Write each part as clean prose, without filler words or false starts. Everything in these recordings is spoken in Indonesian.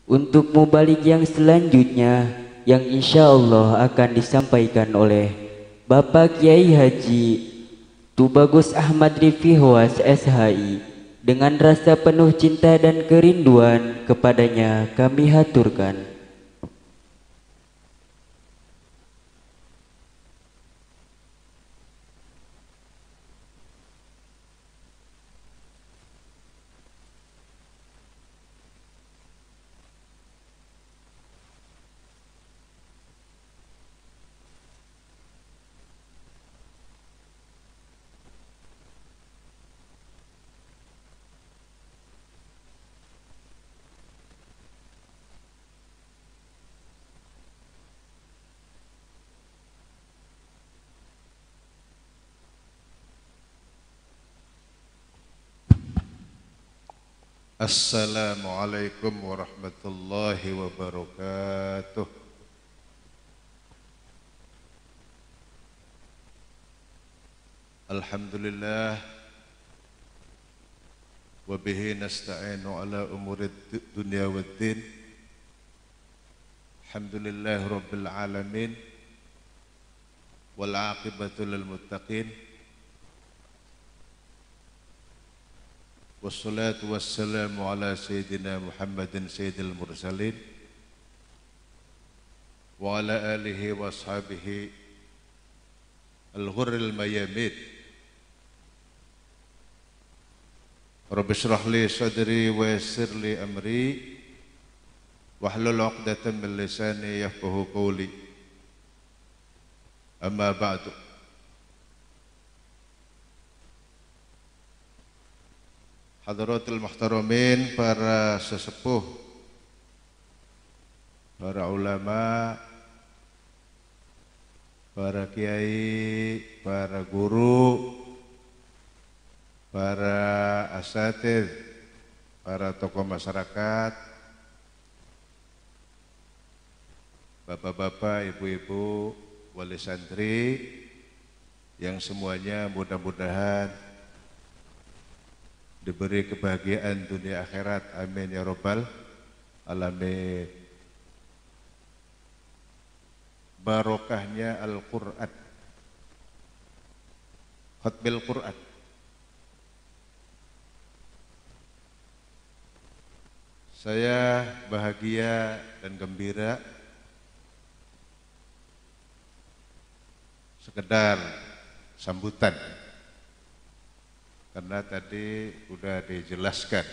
Untuk mubalik yang selanjutnya yang insya Allah akan disampaikan oleh Bapak Kiai Haji Tubagus Ahmad Rifki Hoas SHI, dengan rasa penuh cinta dan kerinduan kepadanya kami haturkan. Assalamualaikum warahmatullahi wabarakatuh. Alhamdulillah wa bihi nasta'inu ala umuri dunya waddin. Alhamdulillah rabbil alamin wal aqibatu lil muttaqin. Wassalatu wassalamu ala sayyidina Muhammadin sayyidil mursalin wa ala alihi wa ashabihi al-ghurril mayamin. Rabbi shrah li sadri wa yassir li amri wahlul 'uqdatam min lisani yafqahu qawli. Amma ba'du. Hadratul muhtaramin, para sesepuh, para ulama, para kiai, para guru, para asatidz, para tokoh masyarakat, bapak-bapak, ibu-ibu, wali santri, yang semuanya mudah-mudahan diberi kebahagiaan dunia akhirat, amin ya rabbal alamin. Barokahnya Al-Quran, khatmil Quran. Saya bahagia dan gembira sekedar sambutan, karena tadi sudah dijelaskan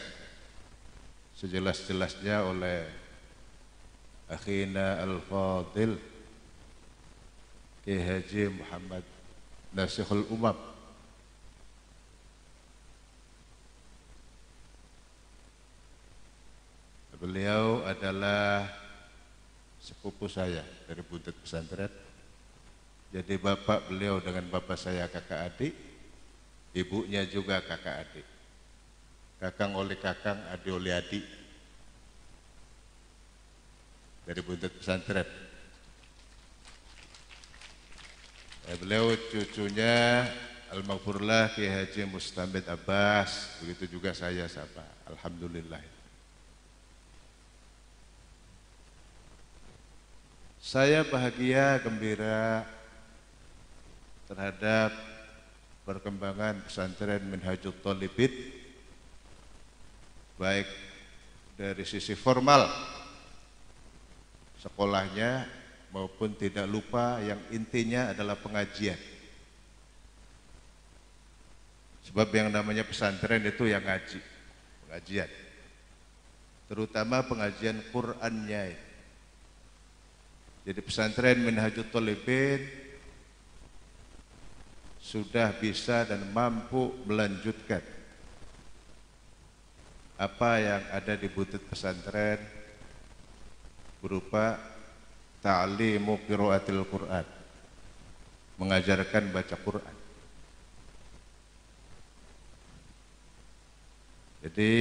sejelas-jelasnya oleh akhina Al-Fadil Kiai Haji Muhammad Nasihul Umam. Beliau adalah sepupu saya dari buntut pesantren. Jadi bapak beliau dengan bapak saya kakak adik, ibunya juga kakak adik, kakang oleh kakang, adik oleh adik, dari buntut pesantren. Beliau cucunya Al-Maghfurlah Kiai Haji Mustamid Abbas, begitu juga saya sama. Alhamdulillah. Saya bahagia, gembira terhadap perkembangan pesantren Minhajul Thalibin, baik dari sisi formal sekolahnya maupun tidak lupa yang intinya adalah pengajian. Sebab yang namanya pesantren itu yang ngaji, pengajian, terutama pengajian Qur'annya. Jadi pesantren Minhajul Thalibin sudah bisa dan mampu melanjutkan apa yang ada di buntut pesantren berupa ta'limu qiraatil Qur'an, mengajarkan baca Qur'an. Jadi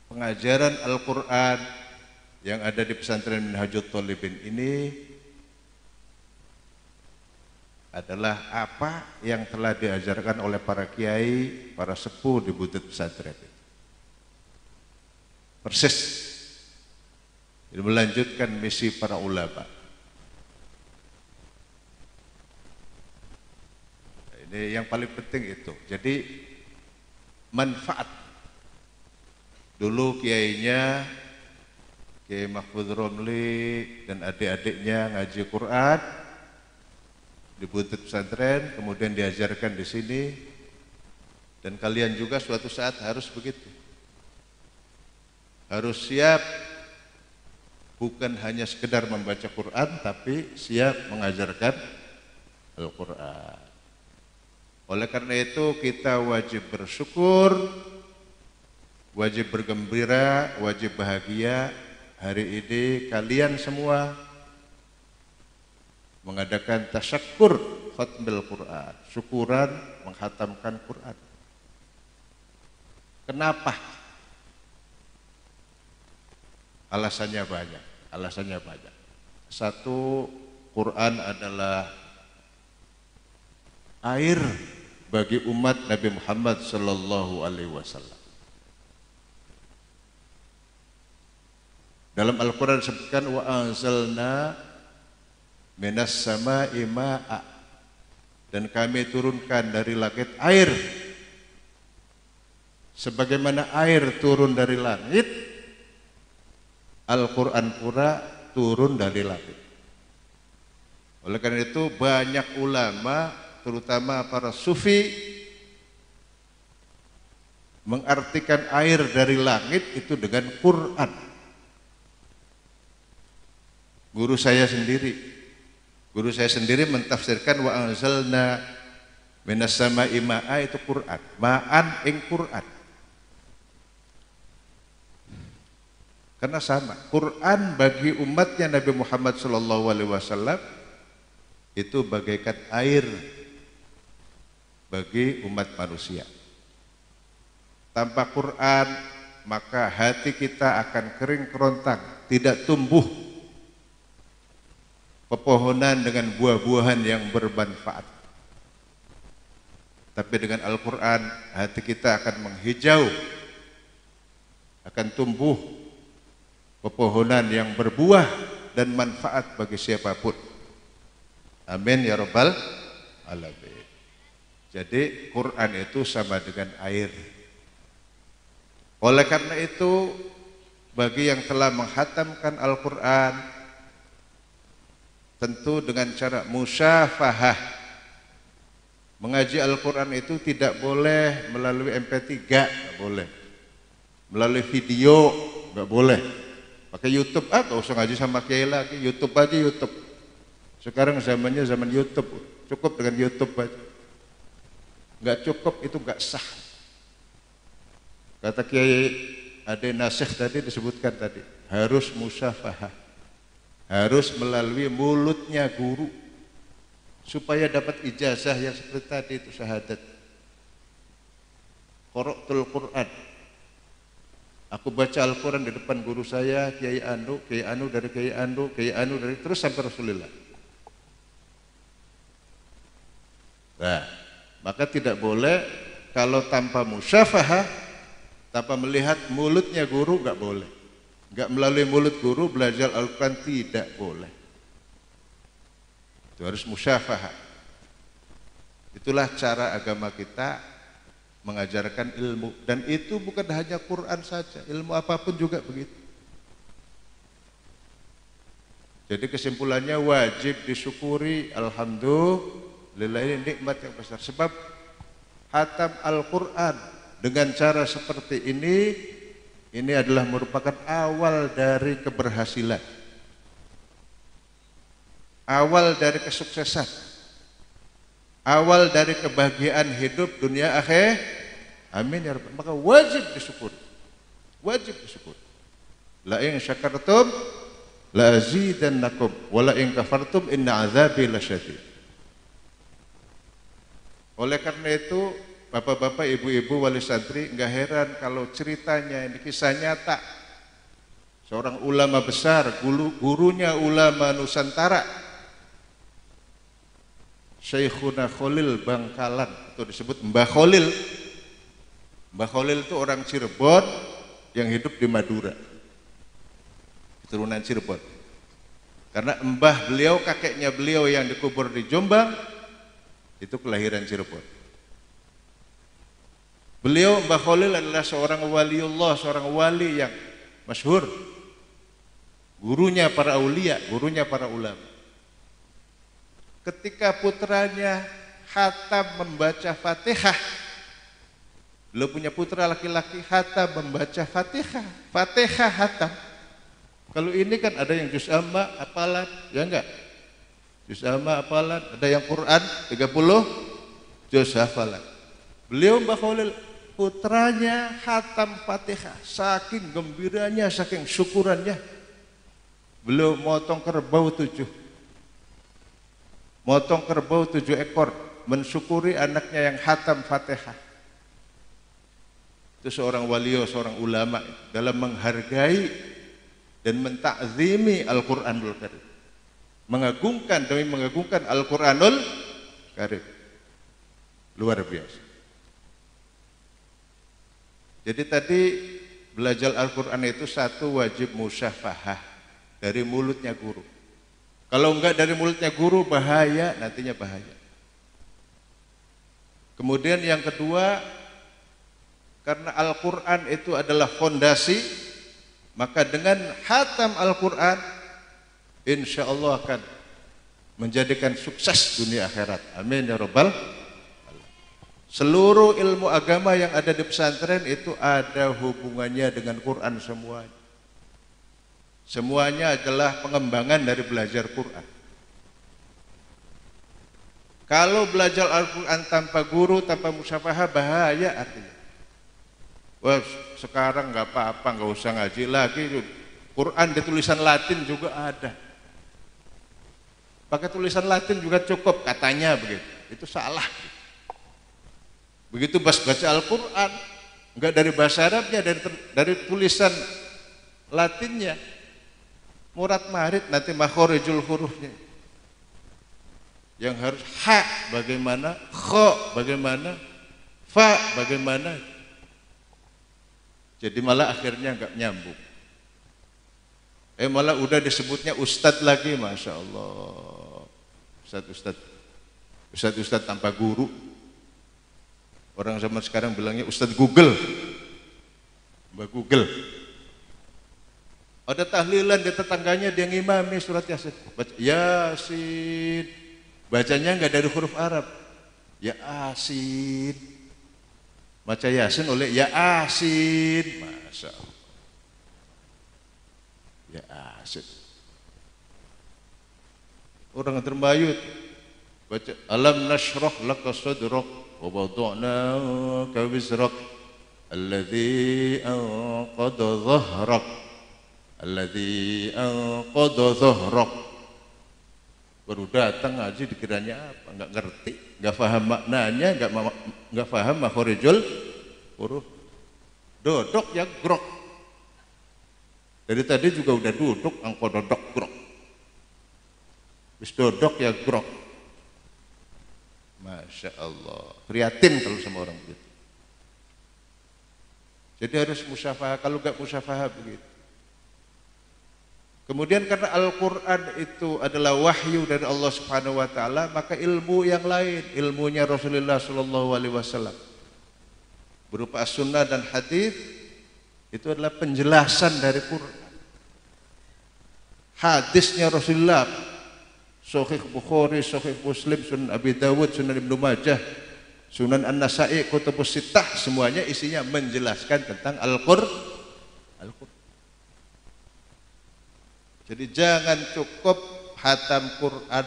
pengajaran Al-Qur'an yang ada di pesantren Minhajul Thalibin ini adalah apa yang telah diajarkan oleh para kiai, para sepuh di buntut pesantren. persis. Jadi melanjutkan misi para ulama. Ini yang paling penting itu. Jadi manfaat. Dulu kiainya Kiai Mahfudz Romli dan adik-adiknya ngaji Quran di buntut pesantren, kemudian diajarkan di sini, dan kalian juga suatu saat harus begitu. Harus siap bukan hanya sekedar membaca Quran, tapi siap mengajarkan Al-Quran. Oleh karena itu kita wajib bersyukur, wajib bergembira, wajib bahagia. Hari ini kalian semua mengadakan tasyakkur khatmil Quran, syukuran menghatamkan Quran. Kenapa? Alasannya banyak. Satu, Quran adalah air bagi umat Nabi Muhammad sallallahu alaihi wasallam. Dalam Al-Quran disebutkan wa anzalna minas sama'i ma'a, dan kami turunkan dari langit air. Sebagaimana air turun dari langit, Al-Quran pura turun dari langit. Oleh karena itu banyak ulama, terutama para sufi, mengartikan air dari langit itu dengan Quran. Guru saya sendiri mentafsirkan wa anzalna minas sama'i ma'a itu Quran, ma'an ing Quran. Karena sama, Quran bagi umatnya Nabi Muhammad sallallahu alaihi wasallam itu bagaikan air bagi umat manusia. Tanpa Quran maka hati kita akan kering kerontang, tidak tumbuh pepohonan dengan buah-buahan yang bermanfaat. Tapi dengan Al-Quran hati kita akan menghijau, akan tumbuh pepohonan yang berbuah dan manfaat bagi siapapun. Amin ya rabbal alamin. Jadi Quran itu sama dengan air. Oleh karena itu bagi yang telah menghatamkan Al-Quran, tentu dengan cara musyafahah. Mengaji Al-Quran itu tidak boleh melalui MP3, nggak boleh. Melalui video, nggak boleh. Pakai YouTube, gak usah ngaji sama kiai lagi, YouTube aja YouTube. Sekarang zamannya zaman YouTube, cukup dengan YouTube aja. Nggak cukup, itu nggak sah. Kata Kiai Ade Nasikh tadi disebutkan tadi, harus musyafahah, harus melalui mulutnya guru supaya dapat ijazah yang seperti tadi itu syahadat. Qara'tul Quran, aku baca Al-Quran di depan guru saya Kiai Anu dari Kiai Anu dari terus sampai Rasulullah. Nah, maka tidak boleh kalau tanpa musyafahah, tanpa melihat mulutnya guru, nggak boleh. Nggak melalui mulut guru belajar Al-Quran tidak boleh. Itu harus musyafahah. Itulah cara agama kita mengajarkan ilmu, dan itu bukan hanya Quran saja, ilmu apapun juga begitu. Jadi kesimpulannya wajib disyukuri, alhamdulillah, ini nikmat yang besar. Sebab hatam Al-Quran dengan cara seperti ini adalah merupakan awal dari keberhasilan, awal dari kesuksesan, awal dari kebahagiaan hidup dunia akhir. Amin ya rabbal. Maka wajib disyukuri, wajib disyukuri. La in syakartum la azidannakum wa la in kafartum inna azabi lasyadid. Oleh karena itu, bapak-bapak, ibu-ibu, wali santri, nggak heran kalau ceritanya ini kisah nyata. Seorang ulama besar, gurunya ulama Nusantara, Syekhuna Khalil Bangkalan, atau disebut Mbah Khalil. Mbah Khalil itu orang Cirebon yang hidup di Madura, keturunan Cirebon. Karena mbah beliau, kakeknya beliau yang dikubur di Jombang itu kelahiran Cirebon. Beliau Mbah Khalil adalah seorang waliullah, seorang wali yang masyhur. Gurunya para aulia, gurunya para ulama. Ketika putranya khatam membaca Fatihah, beliau punya putra laki-laki khatam membaca Fatihah, Fatihah khatam. Kalau ini kan ada yang juz amma hafalan, ya enggak? Juz amma hafalan, ada yang Quran 30 juz hafalan. Beliau Mbah Khalil putranya khatam Fatihah, saking gembiranya, saking syukurannya, beliau motong kerbau 7 ekor, mensyukuri anaknya yang khatam Fatihah. Itu seorang waliyo, seorang ulama dalam menghargai dan mentakzimi Al-Quranul Karim, mengagungkan demi mengagungkan Al-Quranul Karim, luar biasa. Jadi tadi belajar Al-Quran itu satu, wajib musyafahah dari mulutnya guru. Kalau enggak dari mulutnya guru bahaya, nantinya bahaya. Kemudian yang kedua, karena Al-Quran itu adalah fondasi, maka dengan khatam Al-Quran insya Allah akan menjadikan sukses dunia akhirat. Amin ya rabbal alamin. Seluruh ilmu agama yang ada di pesantren itu ada hubungannya dengan Quran semuanya. Semuanya adalah pengembangan dari belajar Quran. Kalau belajar Al-Quran tanpa guru, tanpa musyafahah, bahaya artinya. Wah, sekarang nggak apa-apa, nggak usah ngaji lagi. Quran di tulisan Latin juga ada. Pakai tulisan Latin juga cukup, katanya begitu. Itu salah. Begitu baca Al-Quran, nggak dari bahasa Arabnya, dari tulisan Latinnya. Murad marid nanti makhorijul hurufnya. Yang harus ha bagaimana, kho bagaimana, fa bagaimana. Jadi malah akhirnya nggak nyambung. Malah udah disebutnya ustadz lagi, masya Allah. Ustadz tanpa guru. Orang zaman sekarang bilangnya ustadz Google, Mbak Google. Ada tahlilan di tetangganya, dia ngimami surat Yasin. Baca Yasin. Bacanya enggak dari huruf Arab. Yasin. Baca Yasin oleh Yasin. Masya Allah. Yasin. Orang terbayut. Baca alam nashrah laka sadrak wa wada'na ka wizrak alladhi anqadha dhahrak alladzi anqadha dhahrak. Baru datang ngaji dikiranya apa, enggak ngerti, enggak paham maknanya, enggak paham makhorijul huruf. Dodok ya grok. Dari tadi juga udah duduk, angko dodok grok. Bis dodok ya grok. Masya Allah, prihatin kalau sama orang begitu. Jadi harus musyafahah, kalau enggak musyafahah begitu. Kemudian karena Al-Quran itu adalah wahyu dari Allah Subhanahu wa Ta'ala, maka ilmu yang lain, ilmunya Rasulullah Sallallahu Alaihi Wasallam berupa as-sunnah dan hadis, itu adalah penjelasan dari Quran. Hadisnya Rasulullah, Sahih Bukhari, Sahih Muslim, Sunan Abi Dawud, Sunan Ibnu Majah, Sunan An-Nasa'i, Kutubus Sittah, semuanya isinya menjelaskan tentang Al-Quran. Jadi jangan cukup khatam Quran,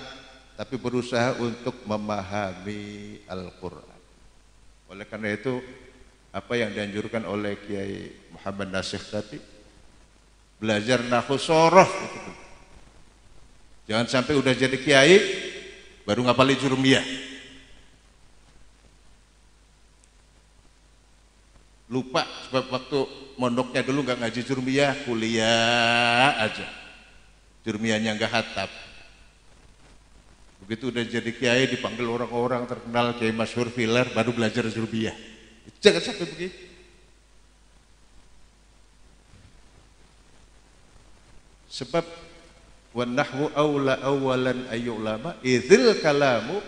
tapi berusaha untuk memahami Al-Quran. Oleh karena itu, apa yang dianjurkan oleh Kiai Muhammad Nasikh tadi, belajar nahwu shoroh. Jangan sampai udah jadi kiai, baru ngapalin jurumiyah. Lupa, sebab waktu mondoknya dulu nggak ngaji jurumiyah, kuliah aja. Jurmiyahnya nggak khatam. Begitu udah jadi kiai dipanggil orang-orang terkenal, kiai masyhur filer, baru belajar jurmiyah. Jangan sampai begitu. Sebab wan nahwu aula awalan ayyulama idzil kalamu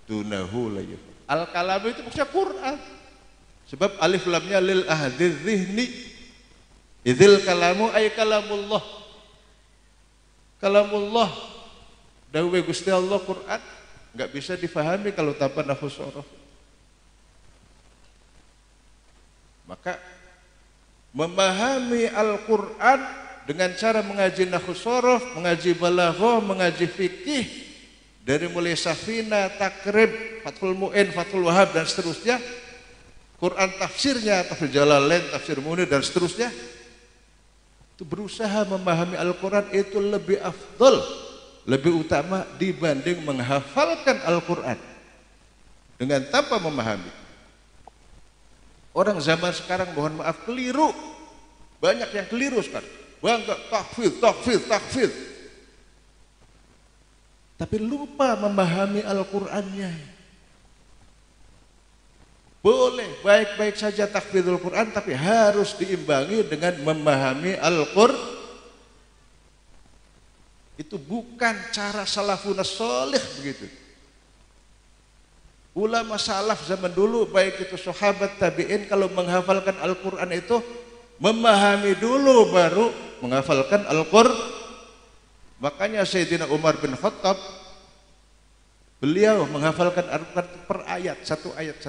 dunahu la yufham. Al kalam itu maksudnya Quran. Sebab alif lamnya lil ahdi dzihni. Idzil kalamu ay kalamullah. Kalamullah dawuh Gusti Allah Quran enggak bisa difahami kalau tanpa nahwu sorof. Maka memahami Al-Quran dengan cara mengaji nahwu sorof, mengaji balaghah, mengaji fikih dari mulai Safina, Takrib, Fathul Mu'in, Fathul Wahab dan seterusnya, Quran tafsirnya, tafsir Jalalain, tafsir Munir dan seterusnya, itu berusaha memahami Al-Quran itu lebih afdal, lebih utama dibanding menghafalkan Al-Quran dengan tanpa memahami. Orang zaman sekarang mohon maaf keliru, banyak yang keliru sekarang, bangga takfir, tapi lupa memahami Al-Qur'annya. Boleh baik-baik saja takfirul Quran, tapi harus diimbangi dengan memahami Al-Qur'an. Itu bukan cara salafun sholih begitu. Ulama salaf zaman dulu, baik itu sahabat tabi'in, kalau menghafalkan Al-Quran itu memahami dulu baru menghafalkan Al-Quran. Makanya Sayyidina Umar bin Khattab, beliau menghafalkan Al-Quran per ayat, satu ayat.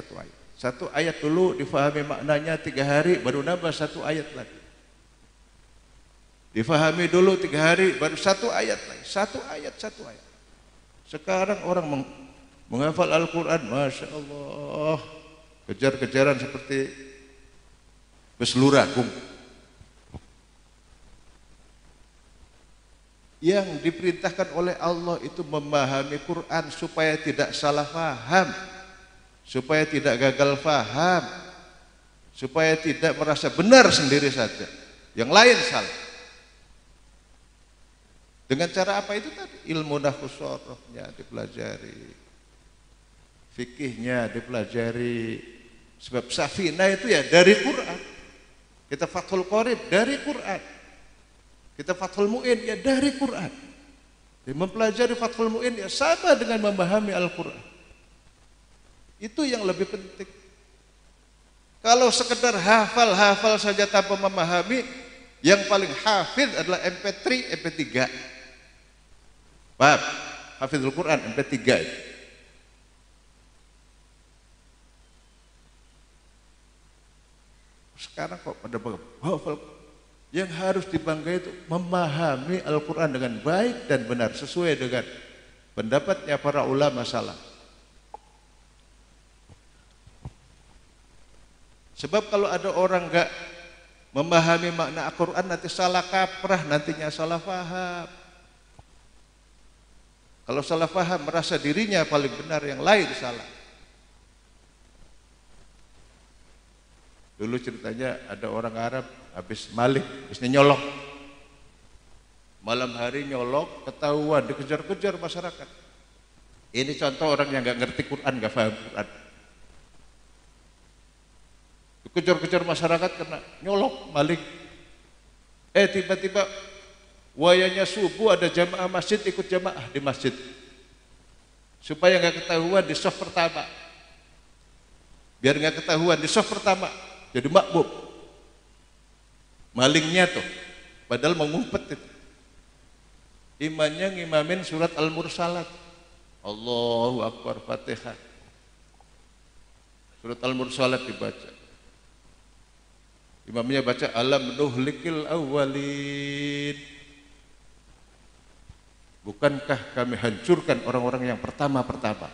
Satu ayat dulu difahami maknanya 3 hari, baru nambah 1 ayat lagi. Difahami dulu 3 hari, baru 1 ayat lagi, 1 ayat. Sekarang orang menghafal Al-Quran, Masya Allah, kejar-kejaran seperti bus luragung. Yang diperintahkan oleh Allah itu memahami Quran supaya tidak salah faham, supaya tidak gagal faham, supaya tidak merasa benar sendiri saja, yang lain salah. Dengan cara apa itu tadi? Ilmu nahwu sharafnya dipelajari, fikihnya dipelajari. Sebab Safina itu ya dari Quran. Kita Fathul Qorib dari Quran. Kita Fathul Mu'in ya dari Quran. Jadi mempelajari Fathul Mu'in ya sama dengan memahami Al-Quran. Itu yang lebih penting. Kalau sekedar hafal saja tanpa memahami, yang paling hafid adalah MP3, MP3. Paham? Hafidul Quran MP3 itu. Sekarang kok pada hafal. Yang harus dibanggai itu memahami Al-Quran dengan baik dan benar sesuai dengan pendapatnya para ulama salaf. Sebab kalau ada orang enggak memahami makna Al-Quran, nanti salah kaprah, nantinya salah faham. Kalau salah faham merasa dirinya paling benar, yang lain salah. Dulu ceritanya ada orang Arab habis maling, habis nyolok. Malam hari nyolok, ketahuan, dikejar-kejar masyarakat. Ini contoh orang yang nggak ngerti Quran, nggak paham Quran. Dikejar-kejar masyarakat karena nyolok, maling. Tiba-tiba wayanya subuh ada jamaah masjid, ikut jamaah di masjid. Supaya nggak ketahuan di shaf pertama. Biar nggak ketahuan di shaf pertama. Jadi makmum. Malingnya tuh, padahal mau ngumpet itu. Imannya ngimamin surat Al-Mursalat. Allahu Akbar, Fatihah. Surat Al-Mursalat dibaca. Imamnya baca alam nuhlikil awwalin. Bukankah kami hancurkan orang-orang yang pertama-pertama?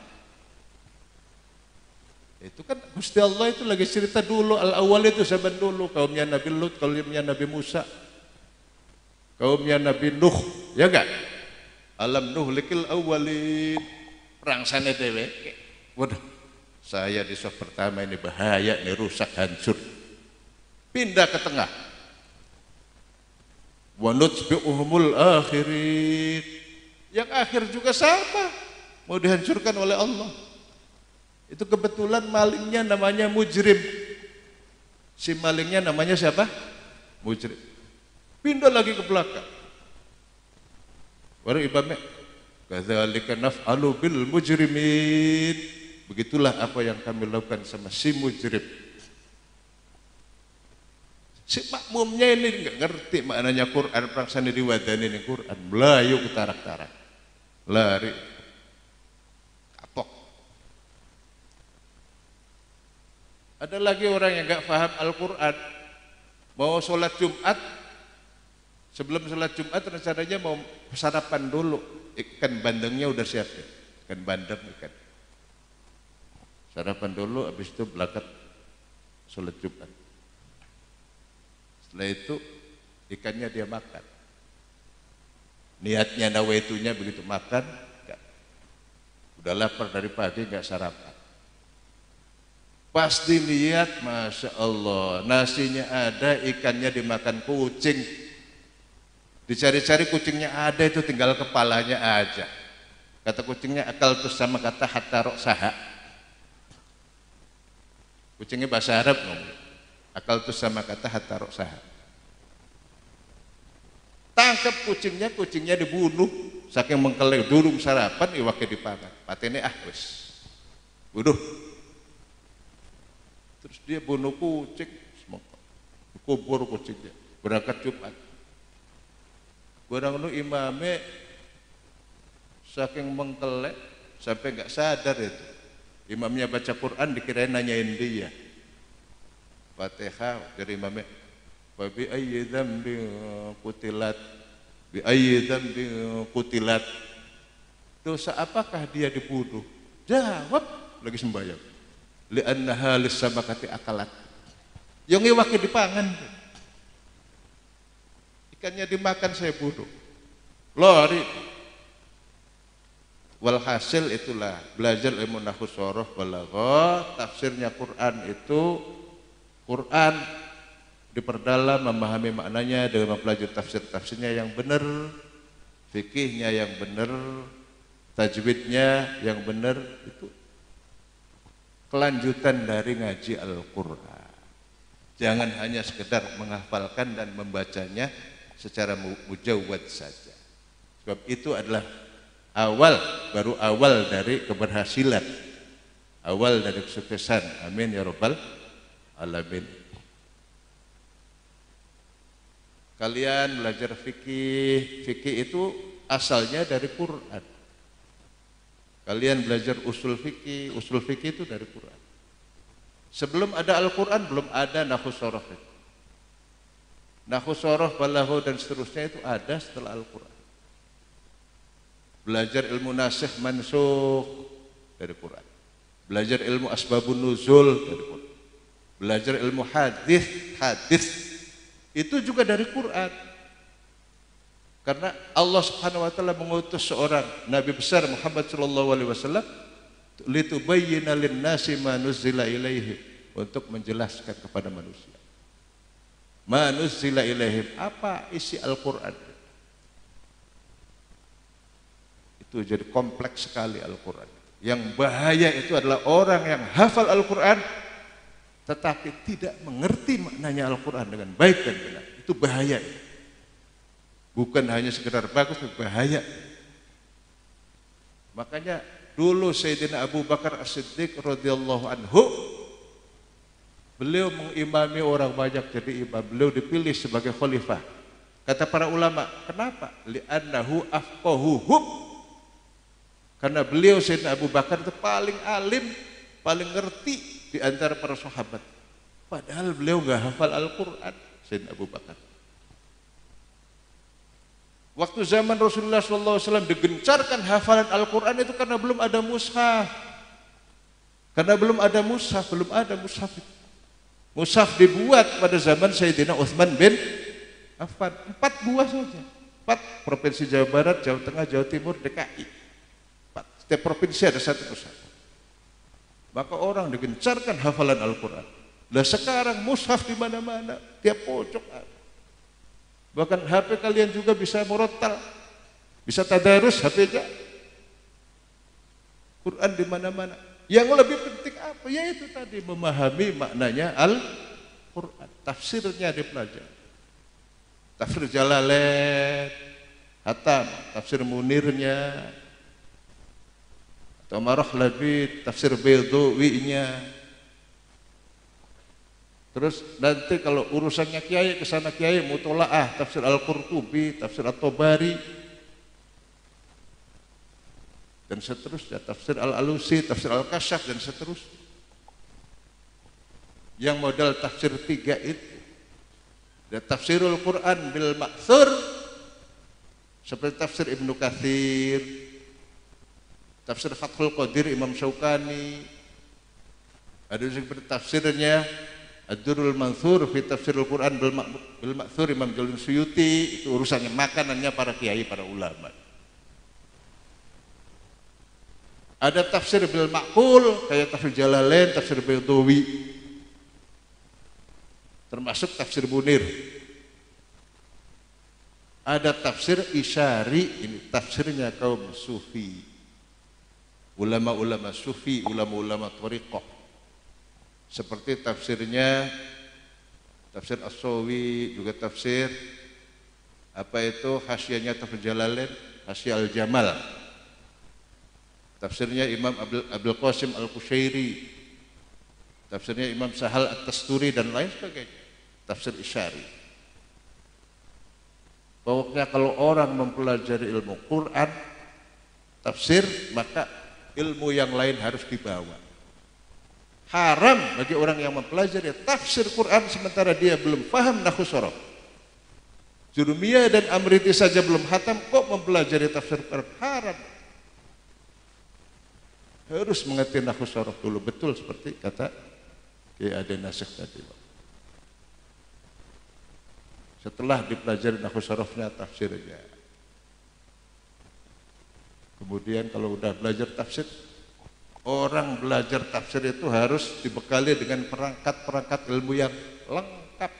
Itu kan Gusti Allah itu lagi cerita dulu, al-awwal itu zaman dulu, kaumnya Nabi Lut, kaumnya Nabi Musa, kaumnya Nabi Nuh, ya enggak? Alam nuhlikil awwalin, perang sana dewe. Waduh, saya di shaf pertama ini bahaya, ini rusak, hancur. Pindah ke tengah. Wa nutbi'uhumul akhirin. Yang akhir juga sama, mau dihancurkan oleh Allah. Itu kebetulan malingnya namanya mujrim. Si malingnya namanya siapa? Mujrim. Pindah lagi ke belakang. Baru imamnya, kadzalika naf'alu bil mujrimin. Begitulah apa yang kami lakukan sama si mujrim. Si makmumnya ini nggak ngerti maknanya Quran, praksana diwadani ini Quran, melayu ketarak-tarak, lari, kapok. Ada lagi orang yang nggak paham Al-Quran, mau sholat Jumat, sebelum sholat Jumat rencananya mau sarapan dulu, ikan bandengnya udah siap ya, ikan bandeng ikan. Sarapan dulu, habis itu berangkat sholat Jumat. Setelah itu ikannya dia makan. Niatnya nawaitunya begitu makan, enggak. Udah lapar dari pagi enggak sarapan. Pas dilihat, masya Allah, nasinya ada, ikannya dimakan kucing. Dicari-cari kucingnya ada, itu tinggal kepalanya aja. Kata kucingnya akal tuh sama kata hatta roksaha. Kucingnya bahasa Arab ngomong. Akal tuh sama kata hatta roksaha. Tangkap kucingnya, kucingnya dibunuh. Saking mengkeleng, durung sarapan, iwaknya dipangan. Patene wis. Bunuh. Terus dia bunuh kucing, kubur kucingnya. Berangkat Jumat. Barang nu imame saking mengkelek sampai nggak sadar itu. Imamnya baca Quran dikirain nanyain dia. Fatihah dari imamnya. Wa bi ayyi dzambin qutilat, bi ayyi dzambin qutilat. Dosa apakah dia dibunuh? Jawab lagi sembahyang. Li'annaha lis-samakati akalat. Yang iwake dipangan. Ikannya dimakan saya bunuh. Lari. Walhasil itulah belajar ilmu nahwu soroh balaghah, tafsirnya Quran itu Quran diperdalam memahami maknanya dengan mempelajari tafsirnya yang benar, fikihnya yang benar, tajwidnya yang benar, itu kelanjutan dari ngaji Al-Quran. Jangan hanya sekedar menghafalkan dan membacanya secara mujawwad saja. Sebab itu adalah baru awal dari keberhasilan, awal dari kesuksesan. Amin ya rabbal alamin. Kalian belajar fikih, fikih itu asalnya dari Quran. Kalian belajar usul fikih itu dari Quran. Sebelum ada Al-Quran belum ada nahwu soroh. Nahwu soroh, balagha dan seterusnya itu ada setelah Al-Quran. Belajar ilmu nasikh mansukh dari Quran. Belajar ilmu asbabun nuzul dari Quran. Belajar ilmu hadis itu juga dari Quran. Karena Allah Subhanahu wa taala mengutus seorang nabi besar Muhammad sallallahu alaihi wasallam litubayyana lin-nasi ma nuzila ilaihim, untuk menjelaskan kepada manusia. Ma nuzila ilaihim, apa isi Al-Qur'an. Itu jadi kompleks sekali Al-Quran. Yang bahaya itu adalah orang yang hafal Al-Quran tetapi tidak mengerti maknanya Al-Quran dengan baik dan benar. Itu bahaya. Bukan hanya sekedar bagus, tapi bahaya. Makanya dulu Sayyidina Abu Bakar As-Siddiq radhiyallahu anhu, beliau mengimami orang banyak jadi imam. Beliau dipilih sebagai khalifah. Kata para ulama, kenapa? Li'annahu afqahuhum. Karena beliau Sayyidina Abu Bakar itu paling alim, paling ngerti di antara para sahabat. Padahal beliau nggak hafal Al-Quran, Sayyidina Abu Bakar. Waktu zaman Rasulullah SAW digencarkan hafalan Al-Quran itu karena belum ada mushaf. Karena belum ada mushaf, Mushaf dibuat pada zaman Sayyidina Utsman bin Affan. 4 buah saja. 4 provinsi Jawa Barat, Jawa Tengah, Jawa Timur, DKI. Setiap provinsi ada 1 mushaf. Maka orang digencarkan hafalan Al-Quran. Nah sekarang mushaf di mana-mana, tiap pojok ada. Bahkan HP kalian juga bisa murattal, bisa tadarus HP-nya. Quran di mana-mana. Yang lebih penting apa? Yaitu tadi memahami maknanya Al-Quran. Tafsirnya dipelajari. Tafsir Jalalain, hatam, tafsir Munirnya, atau Marahlabi, tafsir Baydawinya. Terus nanti kalau urusannya kiai kesana kiai mutolaah, tafsir Al-Qurtubi, tafsir At-Tabari, dan seterusnya, tafsir Al-Alusi, tafsir Al-Kasyaf, dan seterusnya. Yang modal tafsir 3 itu, dan tafsirul Quran bil ma'thur, seperti tafsir Ibnu Katsir, tafsir Fathul Qadir Imam Syaukani, ada seperti tafsirnya Ad-Durrul Mansur fi tafsirul Quran bil ma'thur Imam Jalalain Suyuti. Itu urusannya, makanannya para kiai, para ulama. Ada tafsir bil ma'qul kayak tafsir Jalalain, tafsir Baydawi, termasuk tafsir Munir. Ada tafsir Isyari, ini tafsirnya kaum sufi, ulama-ulama sufi, ulama-ulama thariqah. Seperti tafsirnya tafsir As-Sawi, juga tafsir apa itu hasyiahnya tafsir Jalalain, Hasyiah Al-Jamal. Tafsirnya Imam Abdul Qasim Al-Qushairi, tafsirnya Imam Sahal At-Tasturi, dan lain sebagainya. Tafsir Isyari. Pokoknya kalau orang mempelajari ilmu Quran, tafsir, maka ilmu yang lain harus dibawa. Haram bagi orang yang mempelajari tafsir Quran sementara dia belum paham nahwu sorof. Jurumiyah dan Amriti saja belum hatam, kok mempelajari tafsir Quran? Haram. Harus mengerti nahwu sorof dulu, betul seperti kata Kiai Ade Nasikh tadi. Setelah dipelajari nahwu sorofnya, tafsirnya. Kemudian kalau udah belajar tafsir, orang belajar tafsir itu harus dibekali dengan perangkat-perangkat ilmu yang lengkap.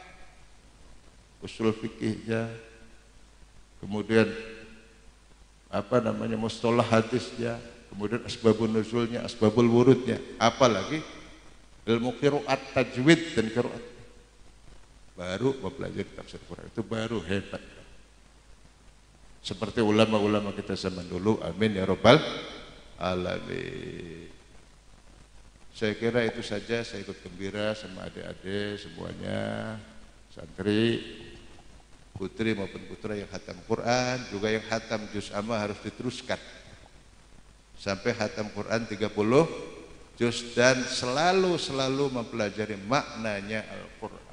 Usul fikihnya, kemudian mustalah hadisnya, kemudian asbabun nuzulnya, asbabul wurudnya, apalagi ilmu qiraat, tajwid dan qiraat. Baru mempelajari tafsir Quran itu baru hebat. Seperti ulama-ulama kita zaman dulu, amin ya rabbal alamin. Saya kira itu saja. Saya ikut gembira sama adik-adik semuanya, santri, putri maupun putra yang khatam Quran, juga yang khatam juz amma harus diteruskan sampai khatam Quran 30 juz, dan selalu mempelajari maknanya Al-Quran.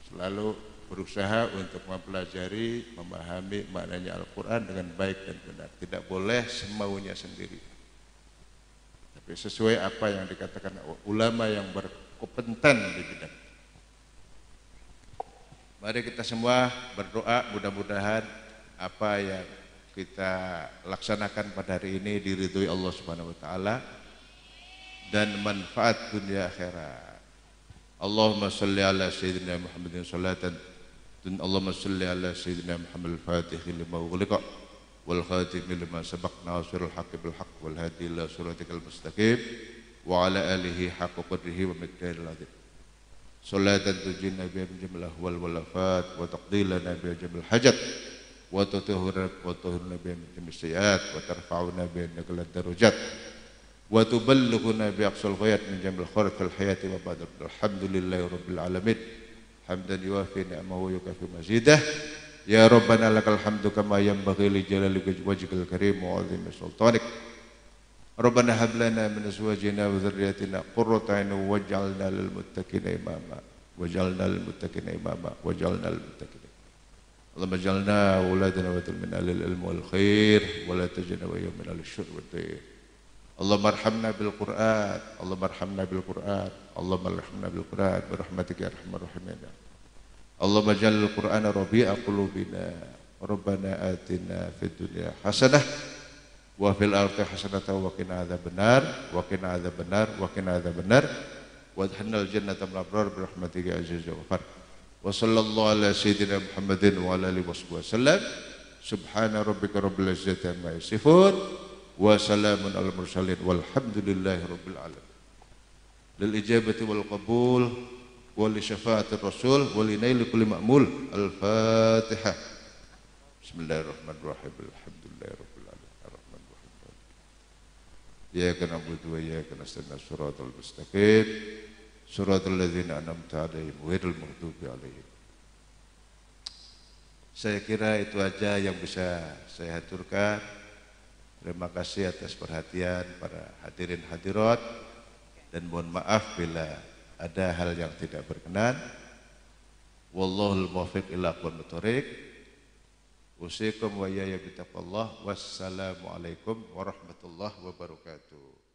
Selalu berusaha untuk mempelajari, memahami maknanya Al-Quran dengan baik dan benar. Tidak boleh semaunya sendiri, sesuai apa yang dikatakan ulama yang berkompeten di bidang. Mari kita semua berdoa, mudah-mudahan apa yang kita laksanakan pada hari ini diridhoi Allah Subhanahu wa taala dan manfaat dunia akhirat. Allahumma shalli ala sayyidina Muhammadin salatan, dan Allahumma shalli ala sayyidina Muhammad al-Fatih lima ughliqa wal khatim lima sabaq nasirul haqqi bil haqq wal hadi ila siratikal mustaqim wa ala alihi haqqa qadrihi wa miqdaril azim. Salatan tujinna biha min jamil ahwal wal afat wa taqdilana biha jamil hajat wa tutahhiruna biha min jamil sayyiat wa tarfa'una biha innaka darajat wa tuballighuna bi aqsal ghayat min jamil khairat fil hayati wa ba'da. Alhamdulillahi rabbil alamin hamdan yuwafi ni'amahu wa yukafi mazidah. Ya Rabbana lakal hamdu kama yanbaghi li jalali wajhikal karim wa 'azimi sultanik. Rabbana hab lana min azwajina wa dhurriyyatina qurrata a'yun waj'alna lil muttaqina imama waj'alna lil muttaqina imama waj'alna lil muttaqina. Allahumma ij'alna auladana wa min alil ilmi wal khair wa la taj'alna wa min alil syurri wad dayn. Allahumma arhamna bil Qur'an, Allahumma arhamna bil Qur'an, Allahumma arhamna bil Qur'an bi rahmatika ya arhamar rahimin. Allahumma ja'al Qur'ana rabi'a qulubina, Rabbana atina fid dunya hasanah wa fil akhirati hasanah wa qina adzabannar wa qina adzabannar wa qina adzabannar wa adkhilnal jannata ma'al abrar bi rahmatika ya aziz wa ghafar. Wa sallallahu ala sayyidina Muhammadin wa ala alihi wasallam. Subhana rabbika rabbil izzati amma yasifun wa salamun alal mursalin walhamdulillahi rabbil alamin. Lil ijabati wal qabul wa li syafaatir rasul wa li naili kulli ma'mul. Al-Fatihah. Bismillahirrahmanirrahim. Alhamdulillahirabbil alamin. Arrahmanirrahim. Iyyaka na'budu wa iyyaka nasta'in. Shiratal mustaqim. Shiratal ladzina an'amta 'alaihim ghairil maghdubi 'alaihim. Saya kira itu aja yang bisa saya haturkan. Terima kasih atas perhatian para hadirin hadirat dan mohon maaf bila ada hal yang tidak berkenan. Wallahul muwaffiq ila aqwamit thoriq. Usikum wa iyaya bitaqwallah. Wassalamualaikum warahmatullahi wabarakatuh.